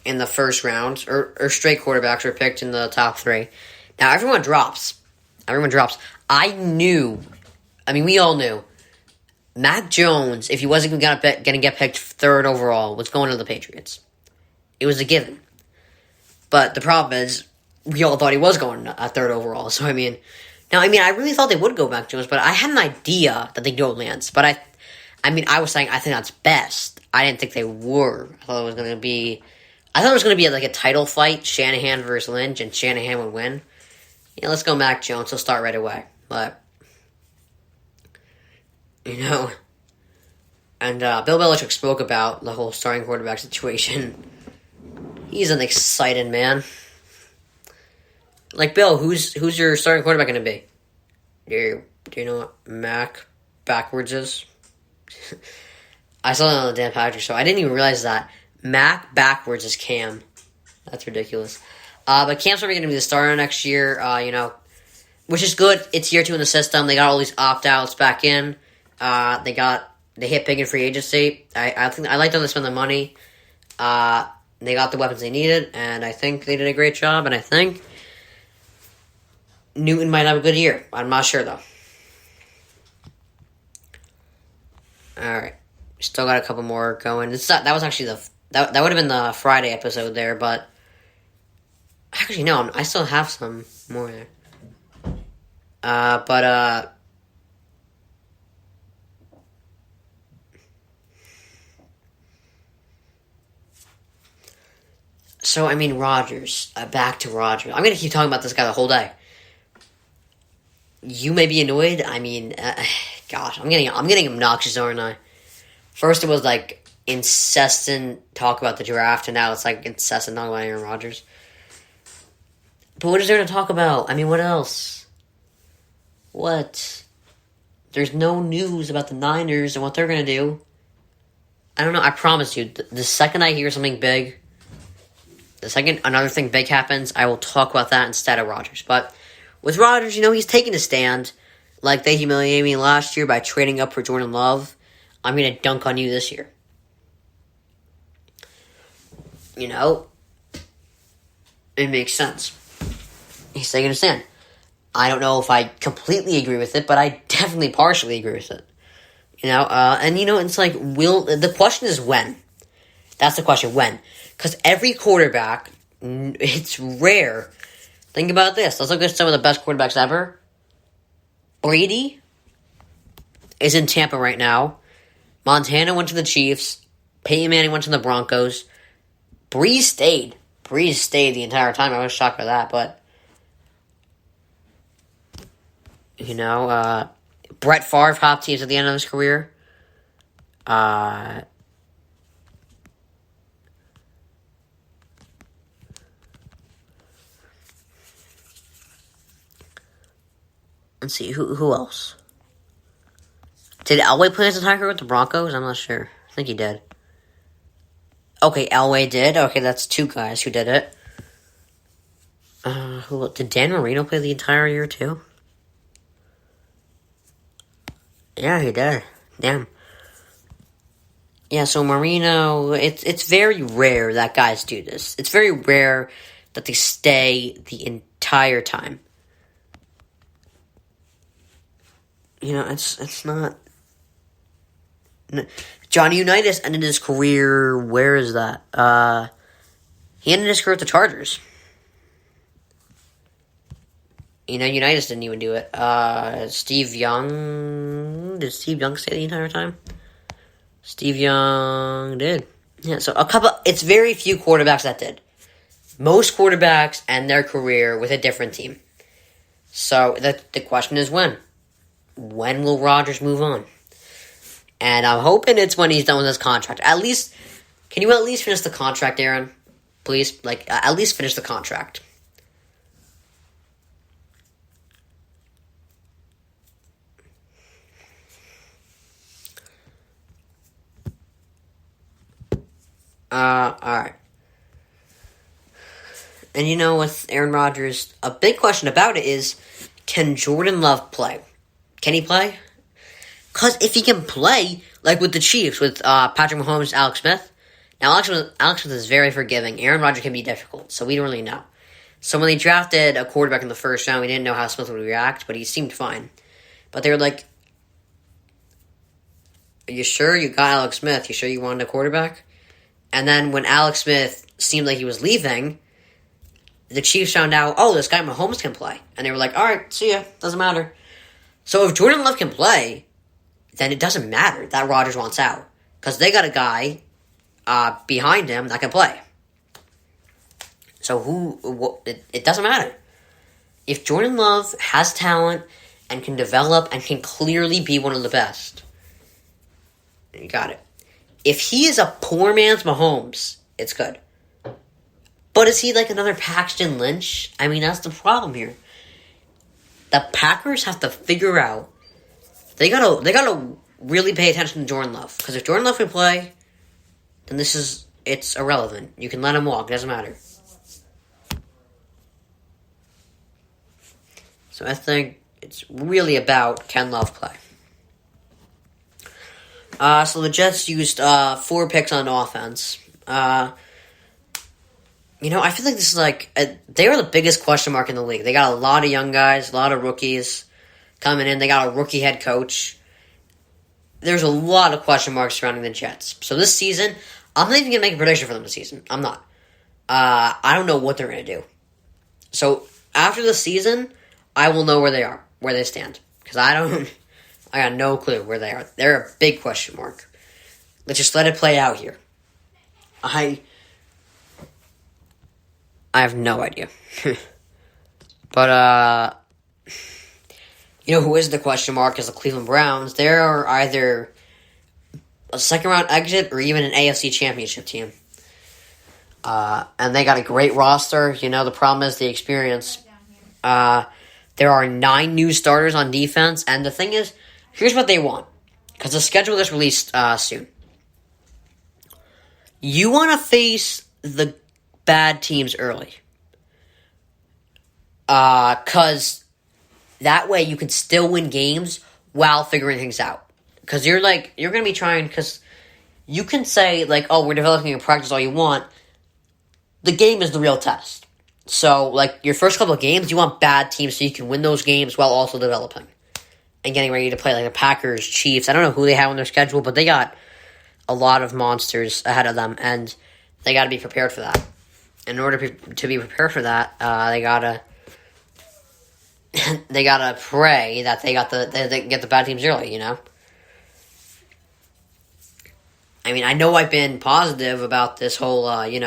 in the first round, or straight quarterbacks were picked in the top 3. Now, everyone drops. We all knew. Mac Jones, if he wasn't going to get picked 3rd overall, was going to the Patriots. It was a given. But the problem is, we all thought he was going 3rd overall. So, I really thought they would go Mac Jones, but I had an idea that they'd go Lance. But I was saying I think that's best. I didn't think they were. I thought it was going to be like a title fight, Shanahan versus Lynch, and Shanahan would win. Yeah, let's go Mac Jones. He'll start right away. But, and Bill Belichick spoke about the whole starting quarterback situation. He's an excited man. Like, Bill, who's your starting quarterback going to be? Do you know what Mac backwards is? I saw it on the Dan Patrick show. I didn't even realize that. Mac backwards is Cam. That's ridiculous. But Cam's probably going to be the starter next year, which is good. It's year 2 in the system. They got all these opt-outs back in. They hit big in free agency. I like them to spend the money. They got the weapons they needed, and I think they did a great job, and I think Newton might have a good year. I'm not sure, though. Alright. Still got a couple more going. That was actually that would have been the Friday episode there, but actually no, I still have some more there. So Rodgers. Back to Rodgers. I'm gonna keep talking about this guy the whole day. You may be annoyed. Gosh, I'm getting obnoxious, aren't I? First it was like incessant talk about the draft, and now it's like incessant talk about Aaron Rodgers. But what is there to talk about? What else? What? There's no news about the Niners and what they're going to do. I don't know. I promise you, the second I hear something big, the second another thing big happens, I will talk about that instead of Rodgers. But with Rodgers, he's taking a stand. Like they humiliated me last year by trading up for Jordan Love. I'm going to dunk on you this year. It makes sense. He's taking a stand. I don't know if I completely agree with it, but I definitely partially agree with it. It's like, the question is when. That's the question, when. Because every quarterback, it's rare. Think about this. Let's look at some of the best quarterbacks ever. Brady is in Tampa right now. Montana went to the Chiefs. Peyton Manning went to the Broncos. Breeze stayed. The entire time. I was shocked by that, but Brett Favre top teams at the end of his career. Let's see, who else? Did Elway play his entire career with the Broncos? I'm not sure. I think he did. Okay, Elway did. Okay, that's 2 guys who did it. Did Dan Marino play the entire year too? Yeah, he did. Damn. Yeah, so Marino, it's very rare that guys do this. It's very rare that they stay the entire time. It's not... Johnny Unitas ended his career... Where is that? He ended his career with the Chargers. Unitas didn't even do it. Steve Young... Did Steve Young stay the entire time? Steve Young did. Yeah, so it's very few quarterbacks that did. Most quarterbacks end their career with a different team. So the question is when. When will Rodgers move on? And I'm hoping it's when he's done with his contract. Can you at least finish the contract, Aaron? Please? At least finish the contract. Alright. And with Aaron Rodgers, a big question about it is, can Jordan Love play? Can he play? Because if he can play, like with the Chiefs, with Patrick Mahomes, Alex Smith, Now, Alex Smith is very forgiving. Aaron Rodgers can be difficult, so we don't really know. So when they drafted a quarterback in the first round, we didn't know how Smith would react, but he seemed fine. But they were like, "Are you sure you got Alex Smith? You sure you wanted a quarterback?" And then when Alex Smith seemed like he was leaving, the Chiefs found out, oh, this guy Mahomes can play. And they were like, all right, see ya. Doesn't matter. So if Jordan Love can play, then it doesn't matter that Rodgers wants out. Because they got a guy behind him that can play. So it doesn't matter. If Jordan Love has talent and can develop and can clearly be one of the best, you got it. If he is a poor man's Mahomes, it's good. But is he like another Paxton Lynch? I mean, that's the problem here. The Packers have to figure out. They gotta really pay attention to Jordan Love, because if Jordan Love can play, then it's irrelevant. You can let him walk. It doesn't matter. So I think it's really about can Love play. So the Jets used 4 picks on offense. I feel like this is they are the biggest question mark in the league. They got a lot of young guys, a lot of rookies coming in. They got a rookie head coach. There's a lot of question marks surrounding the Jets. So this season, I'm not even going to make a prediction for them this season. I'm not. I don't know what they're going to do. So after the season, I will know where they stand. Because I got no clue where they are. They're a big question mark. Let's just let it play out here. I have no idea. But, who is the question mark is the Cleveland Browns. They're either a second-round exit or even an AFC championship team. And they got a great roster. The problem is the experience. There are 9 new starters on defense. And the thing is, here's what they want. Because the schedule is released soon. You want to face the bad teams early. Because that way you can still win games while figuring things out. Because you're going to be trying, because you can say, we're developing in practice all you want. The game is the real test. So, your first couple of games, you want bad teams so you can win those games while also developing. And getting ready to play, the Packers, Chiefs. I don't know who they have on their schedule, but they got a lot of monsters ahead of them, and they got to be prepared for that. In order to be prepared for that, they gotta pray that they get the bad teams early. I mean, I know I've been positive about this whole. They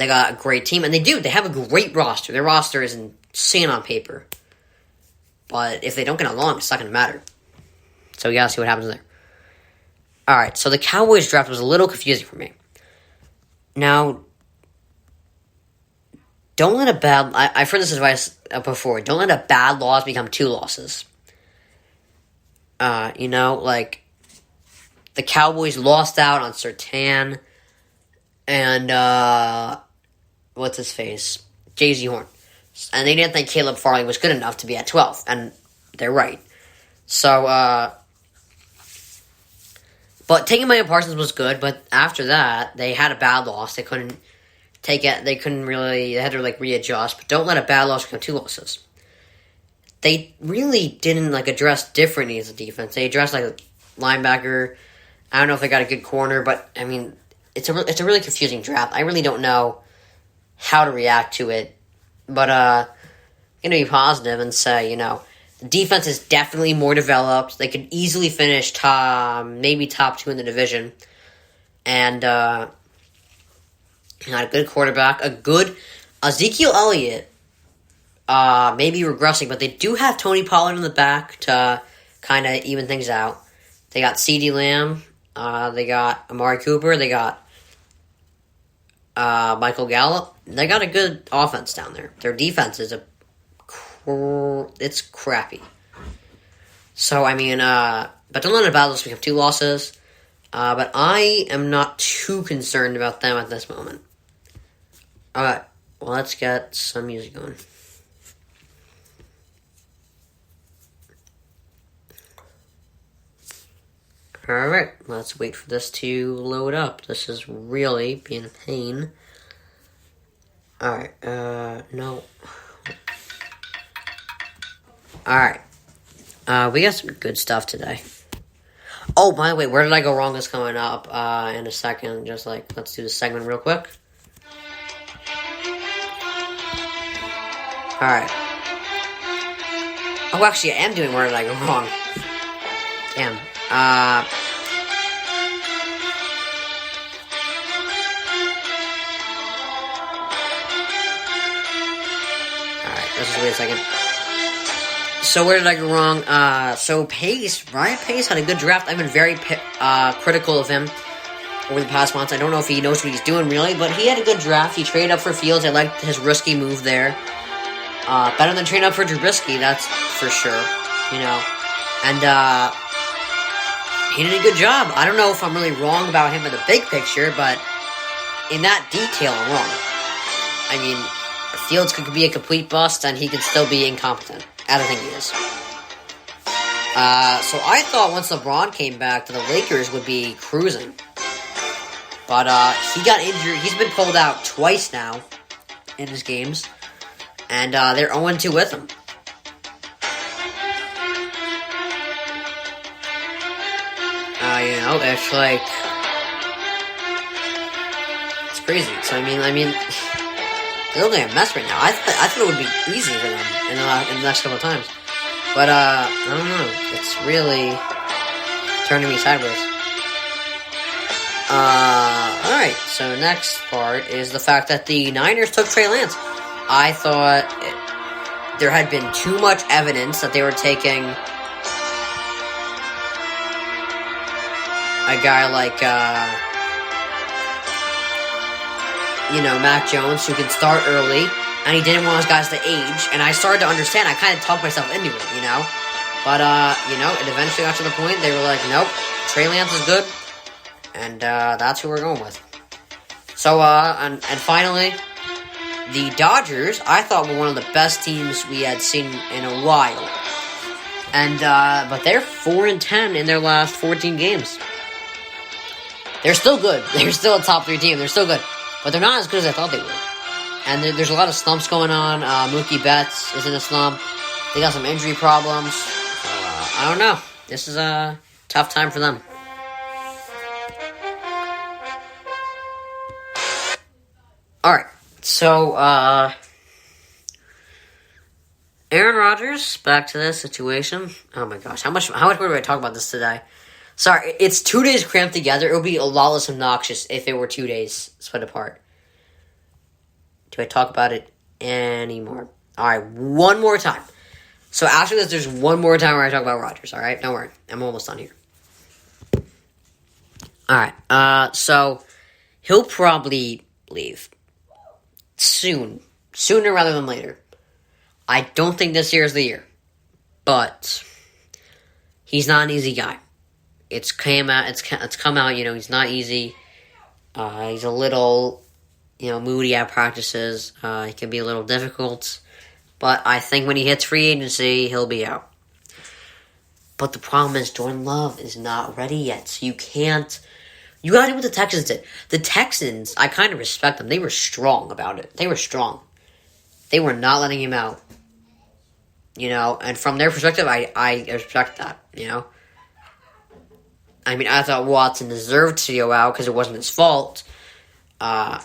got a great team, and they do. They have a great roster. Their roster is insane on paper, but if they don't get along, it's not going to matter. So we gotta see what happens there. Alright, so the Cowboys draft was a little confusing for me. Now, don't let I've heard this advice before. Don't let a bad loss become 2 losses. The Cowboys lost out on Surtain and, what's his face? J.Z. Horn. And they didn't think Caleb Farley was good enough to be at 12, and they're right. So, but taking Micah Parsons was good, but after that, they had a bad loss. They couldn't take it. They couldn't really. They had to readjust. But don't let a bad loss become 2 losses. They really didn't address different needs of defense. They addressed linebacker. I don't know if they got a good corner, but I mean, it's a really confusing draft. I really don't know how to react to it. But I'm gonna be positive and say the defense is definitely more developed. They could easily finish maybe top 2 in the division. And got a good quarterback. A good Ezekiel Elliott maybe regressing, but they do have Tony Pollard in the back to kind of even things out. They got CeeDee Lamb. They got Amari Cooper. They got Michael Gallup. They got a good offense down there. Their defense is it's crappy. So, I mean, but don't let a bad loss become 2 losses. But I am not too concerned about them at this moment. Alright, well, let's get some music going. Alright, let's wait for this to load up. This is really being a pain. Alright, no. Alright. We got some good stuff today. Oh, by the way, where did I go wrong is coming up in a second. Just let's do this segment real quick. Alright. Oh, actually, I am doing where did I go wrong. Damn. Alright, let's just wait a second. So where did I go wrong? So Ryan Pace had a good draft. I've been very critical of him over the past months. I don't know if he knows what he's doing really, but he had a good draft. He traded up for Fields. I liked his risky move there. Better than trading up for Trubisky, that's for sure. And he did a good job. I don't know if I'm really wrong about him in the big picture, but in that detail, I'm wrong. I mean, Fields could be a complete bust, and he could still be incompetent. I don't think he is. So I thought once LeBron came back, the Lakers would be cruising. But he got injured. He's been pulled out twice now in his games. And they're 0-2 with him. It's it's crazy. So I mean, they're looking at a mess right now. I thought it would be easy for them in the next couple of times, but I don't know. It's really turning me sideways. All right. So next part is the fact that the Niners took Trey Lance. I thought there had been too much evidence that they were taking a guy like, Mac Jones, who can start early, and he didn't want his guys to age, and I started to understand. I kind of talked myself into it, But, it eventually got to the point, they were like, nope, Trey Lance is good, and that's who we're going with. So, and finally, the Dodgers, I thought, were one of the best teams we had seen in a while. And, but they're 4-10 in their last 14 games. They're still good. They're still a top 3 team. They're still good. But they're not as good as I thought they were. And there's a lot of slumps going on. Mookie Betts is in a slump. They got some injury problems. So, I don't know. This is a tough time for them. Alright. So, Aaron Rodgers, back to this situation. Oh my gosh, how much more do I talk about this today? Sorry, it's 2 days cramped together. It would be a lot less obnoxious if it were 2 days split apart. Do I talk about it anymore? Alright, one more time. So after this, there's one more time where I talk about Rodgers, alright? Don't worry, I'm almost done here. Alright, so he'll probably leave. Sooner rather than later. I don't think this year is the year. But he's not an easy guy. It's come out, he's not easy. He's a little, moody at practices. He can be a little difficult. But I think when he hits free agency, he'll be out. But the problem is Jordan Love is not ready yet. So you gotta do what the Texans did. The Texans, I kind of respect them. They were strong about it. They were strong. They were not letting him out. And from their perspective, I respect that, I mean, I thought Watson deserved to go out because it wasn't his fault. But,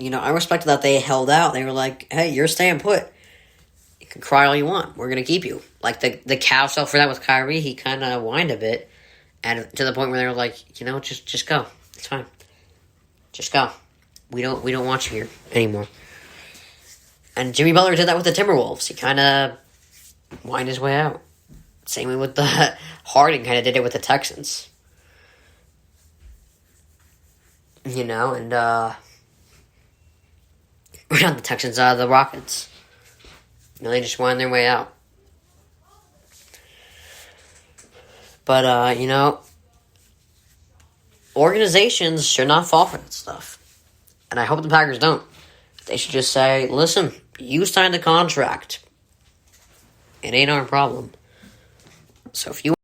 I respected that they held out. They were like, hey, you're staying put. You can cry all you want. We're going to keep you. Like, the cow stuff for that with Kyrie, he kind of whined a bit. And to the point where they were like, just go. It's fine. Just go. We don't want you here anymore. And Jimmy Butler did that with the Timberwolves. He kind of whined his way out. Same way with the Harden kind of did it with the Texans. And not the Texans, the Rockets. They just whined their way out. But, organizations should not fall for that stuff. And I hope the Packers don't. They should just say, listen, you signed the contract. It ain't our problem. So if you